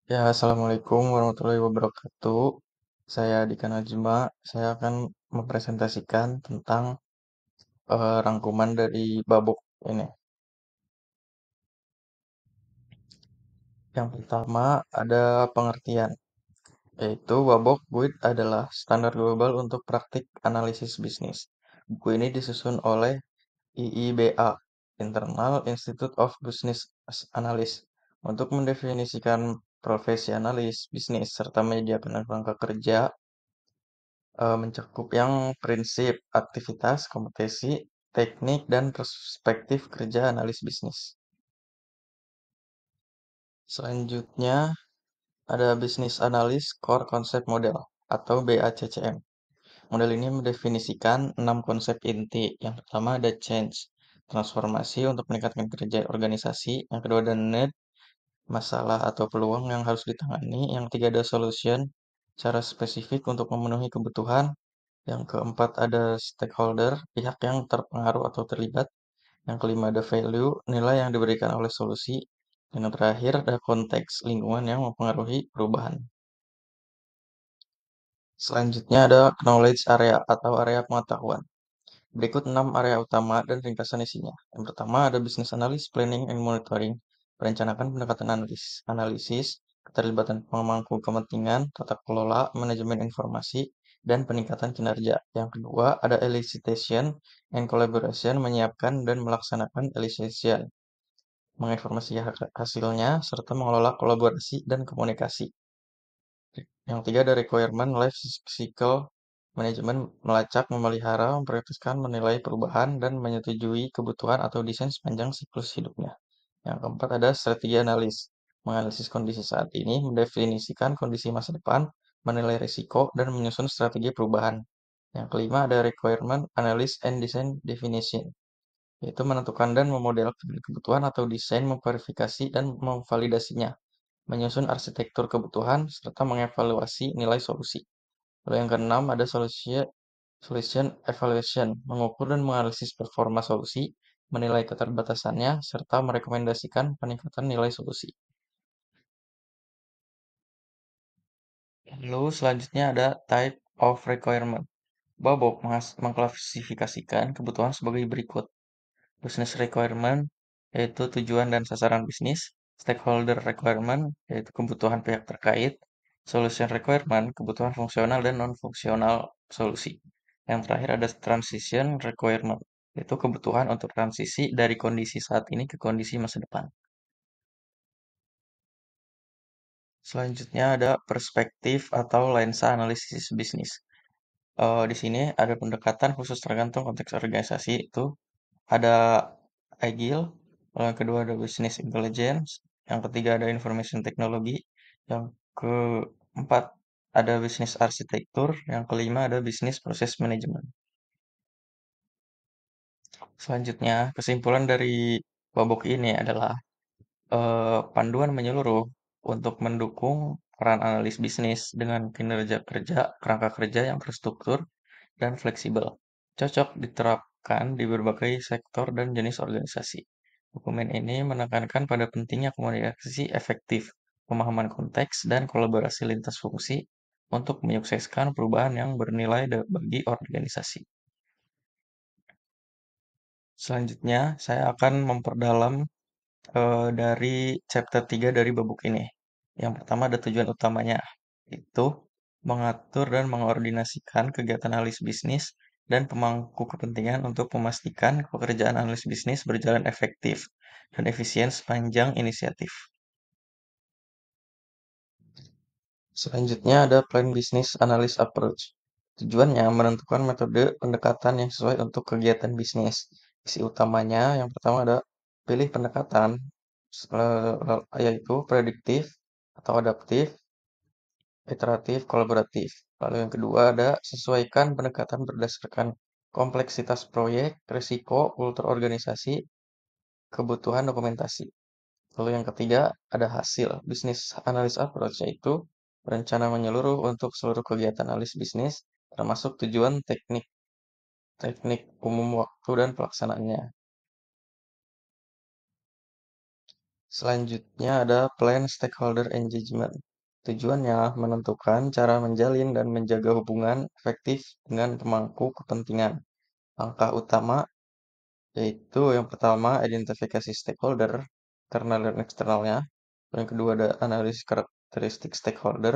Ya, Assalamualaikum warahmatullahi wabarakatuh. Saya Dika Najma. Saya akan mempresentasikan tentang rangkuman dari babok ini. Yang pertama ada pengertian, yaitu babok BUID adalah standar global untuk praktik analisis bisnis. Buku ini disusun oleh IIBA, Internal Institute of Business Analyst, untuk mendefinisikan profesi analis bisnis serta menyediakan rangka kerja mencakup yang prinsip, aktivitas, kompetensi, teknik, dan perspektif kerja analis bisnis. Selanjutnya ada Business Analyst Core Concept Model atau BACCM. Model ini mendefinisikan 6 konsep inti. Yang pertama ada change, transformasi untuk meningkatkan kerja organisasi. Yang kedua ada need, masalah atau peluang yang harus ditangani. Yang ketiga ada solution, cara spesifik untuk memenuhi kebutuhan. Yang keempat ada stakeholder, pihak yang terpengaruh atau terlibat. Yang kelima ada value, nilai yang diberikan oleh solusi. Dan yang terakhir ada konteks, lingkungan yang mempengaruhi perubahan. Selanjutnya ada knowledge area atau area pengetahuan. Berikut 6 area utama dan ringkasan isinya. Yang pertama ada business analysis, planning and monitoring, merencanakan pendekatan analisis, keterlibatan pemangku kepentingan, tata kelola, manajemen informasi, dan peningkatan kinerja. Yang kedua ada elicitation and collaboration, menyiapkan dan melaksanakan elicitation, menginformasi hasilnya, serta mengelola kolaborasi dan komunikasi. Yang ketiga ada requirement life cycle manajemen, melacak, memelihara, memprioritaskan, menilai perubahan, dan menyetujui kebutuhan atau desain sepanjang siklus hidupnya. Yang keempat ada strategi analis, menganalisis kondisi saat ini, mendefinisikan kondisi masa depan, menilai risiko, dan menyusun strategi perubahan. Yang kelima ada requirement analysis and design definition, yaitu menentukan dan memodelkan kebutuhan atau desain, memverifikasi, dan memvalidasinya, menyusun arsitektur kebutuhan, serta mengevaluasi nilai solusi. Lalu yang keenam ada solution evaluation, mengukur dan menganalisis performa solusi, menilai keterbatasannya, serta merekomendasikan peningkatan nilai solusi. Lalu selanjutnya ada type of requirement. Babok mengklasifikasikan kebutuhan sebagai berikut. Business requirement, yaitu tujuan dan sasaran bisnis. Stakeholder requirement, yaitu kebutuhan pihak terkait. Solution requirement, kebutuhan fungsional dan non-fungsional solusi. Yang terakhir ada transition requirement, yaitu kebutuhan untuk transisi dari kondisi saat ini ke kondisi masa depan. Selanjutnya ada perspektif atau lensa analisis bisnis. Di sini ada pendekatan khusus tergantung konteks organisasi itu. Ada Agile, lalu yang kedua ada Business Intelligence, yang ketiga ada Information Technology, yang keempat ada Business Architecture, yang kelima ada Business Process Management. Selanjutnya, kesimpulan dari babok ini adalah panduan menyeluruh untuk mendukung peran analis bisnis dengan kinerja kerja, kerangka kerja yang terstruktur dan fleksibel. Cocok diterapkan di berbagai sektor dan jenis organisasi. Dokumen ini menekankan pada pentingnya komunikasi efektif, pemahaman konteks, dan kolaborasi lintas fungsi untuk menyukseskan perubahan yang bernilai bagi organisasi. Selanjutnya, saya akan memperdalam dari chapter 3 dari buku ini. Yang pertama ada tujuan utamanya, itu mengatur dan mengordinasikan kegiatan analis bisnis dan pemangku kepentingan untuk memastikan pekerjaan analis bisnis berjalan efektif dan efisien sepanjang inisiatif. Selanjutnya ada Plan Business Analysis Approach. Tujuannya menentukan metode pendekatan yang sesuai untuk kegiatan bisnis. Isi utamanya yang pertama ada pilih pendekatan yaitu prediktif atau adaptif, iteratif, kolaboratif. Lalu yang kedua ada sesuaikan pendekatan berdasarkan kompleksitas proyek, risiko, kultur organisasi, kebutuhan dokumentasi. Lalu yang ketiga ada hasil business analysis approach, yaitu berencana menyeluruh untuk seluruh kegiatan analis bisnis termasuk tujuan teknik umum waktu dan pelaksanaannya. Selanjutnya ada plan stakeholder engagement. Tujuannya menentukan cara menjalin dan menjaga hubungan efektif dengan pemangku kepentingan. Langkah utama yaitu yang pertama identifikasi stakeholder, internal dan eksternalnya. Yang kedua ada analisis karakteristik stakeholder,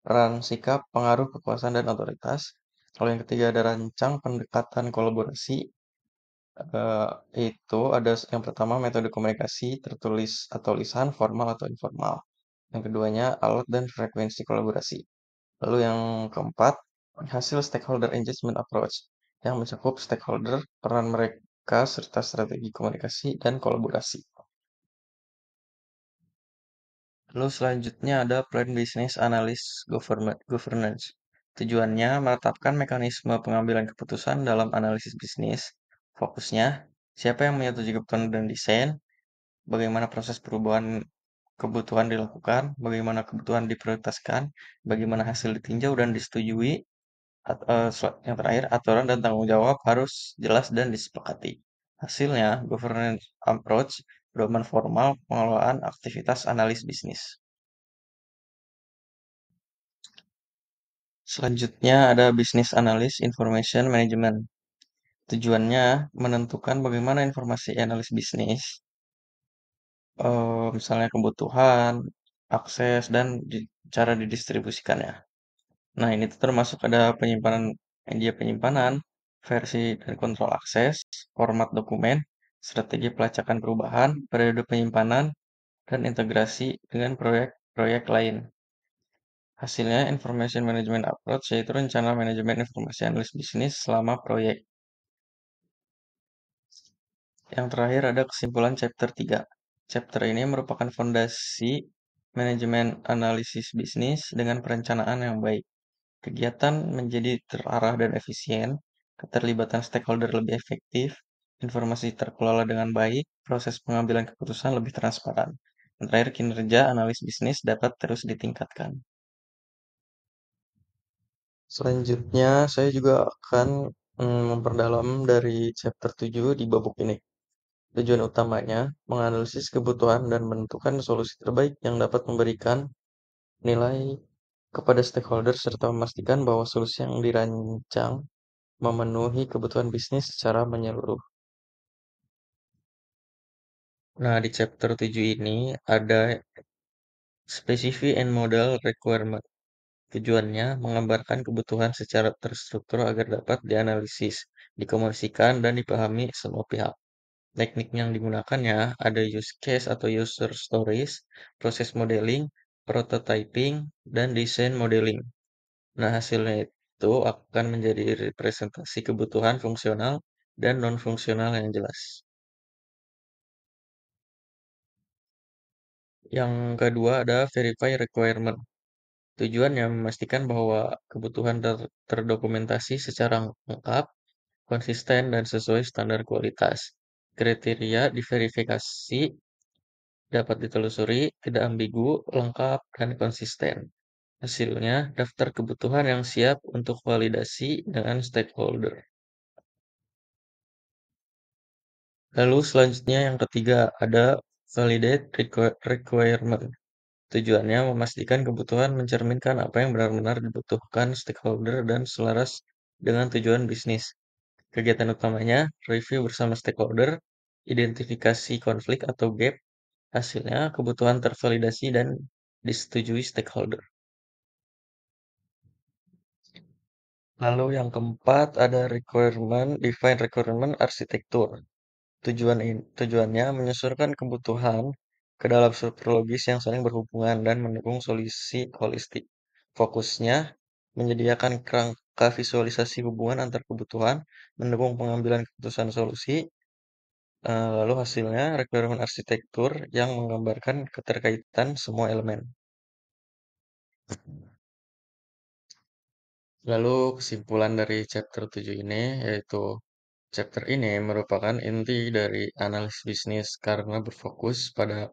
peran, sikap, pengaruh, kekuasaan, dan otoritas. Kalau yang ketiga ada rancang pendekatan kolaborasi, eh, itu ada yang pertama metode komunikasi tertulis atau lisan, formal atau informal. Yang keduanya alat dan frekuensi kolaborasi. Lalu yang keempat, hasil stakeholder engagement approach yang mencakup stakeholder, peran mereka, serta strategi komunikasi dan kolaborasi. Lalu selanjutnya ada plan business analysis governance. Tujuannya menetapkan mekanisme pengambilan keputusan dalam analisis bisnis. Fokusnya, siapa yang menyetujui kebutuhan dan desain, bagaimana proses perubahan kebutuhan dilakukan, bagaimana kebutuhan diprioritaskan, bagaimana hasil ditinjau dan disetujui, yang terakhir, aturan dan tanggung jawab harus jelas dan disepakati. Hasilnya, governance approach, pedoman formal, pengelolaan aktivitas analis bisnis. Selanjutnya ada business analyst information management. Tujuannya menentukan bagaimana informasi analis bisnis, misalnya kebutuhan, akses, dan cara didistribusikannya. Nah, ini tuh termasuk ada penyimpanan, media penyimpanan, versi dan kontrol akses, format dokumen, strategi pelacakan perubahan, periode penyimpanan, dan integrasi dengan proyek-proyek lain. Hasilnya, Information Management Approach yaitu rencana manajemen informasi analis bisnis selama proyek. Yang terakhir ada kesimpulan chapter 3. Chapter ini merupakan fondasi manajemen analisis bisnis dengan perencanaan yang baik. Kegiatan menjadi terarah dan efisien, keterlibatan stakeholder lebih efektif, informasi terkelola dengan baik, proses pengambilan keputusan lebih transparan. Dan terakhir, kinerja analis bisnis dapat terus ditingkatkan. Selanjutnya, saya juga akan memperdalam dari chapter 7 di bab ini. Tujuan utamanya, menganalisis kebutuhan dan menentukan solusi terbaik yang dapat memberikan nilai kepada stakeholder serta memastikan bahwa solusi yang dirancang memenuhi kebutuhan bisnis secara menyeluruh. Nah, di chapter 7 ini ada specific and model requirement. Tujuannya menggambarkan kebutuhan secara terstruktur agar dapat dianalisis, dikomunikasikan, dan dipahami semua pihak. Teknik yang digunakannya ada use case atau user stories, proses modeling, prototyping, dan desain modeling. Nah, hasilnya itu akan menjadi representasi kebutuhan fungsional dan non-fungsional yang jelas. Yang kedua ada verify requirement. Tujuannya memastikan bahwa kebutuhan terdokumentasi secara lengkap, konsisten, dan sesuai standar kualitas. Kriteria diverifikasi dapat ditelusuri, tidak ambigu, lengkap, dan konsisten. Hasilnya, daftar kebutuhan yang siap untuk validasi dengan stakeholder. Lalu selanjutnya yang ketiga ada validate requirement. Tujuannya memastikan kebutuhan mencerminkan apa yang benar-benar dibutuhkan stakeholder dan selaras dengan tujuan bisnis. Kegiatan utamanya, review bersama stakeholder, identifikasi konflik atau gap, hasilnya kebutuhan tervalidasi dan disetujui stakeholder. Lalu yang keempat ada define requirement arsitektur. Tujuannya menyusurkan kebutuhan ke dalam struktur logis yang saling berhubungan dan mendukung solusi holistik. Fokusnya menyediakan kerangka visualisasi hubungan antar kebutuhan, mendukung pengambilan keputusan solusi, lalu hasilnya requirement arsitektur yang menggambarkan keterkaitan semua elemen. Lalu kesimpulan dari chapter 7 ini yaitu chapter ini merupakan inti dari analis bisnis karena berfokus pada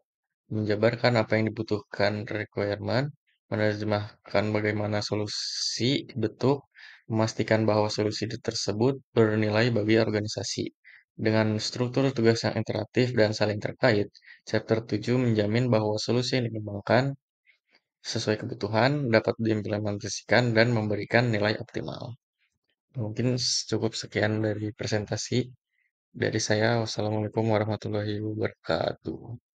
menjabarkan apa yang dibutuhkan requirement, menerjemahkan bagaimana solusi dibentuk, memastikan bahwa solusi tersebut bernilai bagi organisasi, Dengan struktur tugas yang interaktif dan saling terkait, chapter 7 menjamin bahwa solusi yang dikembangkan sesuai kebutuhan, dapat diimplementasikan, dan memberikan nilai optimal. Mungkin cukup sekian dari presentasi dari saya. Wassalamualaikum warahmatullahi wabarakatuh.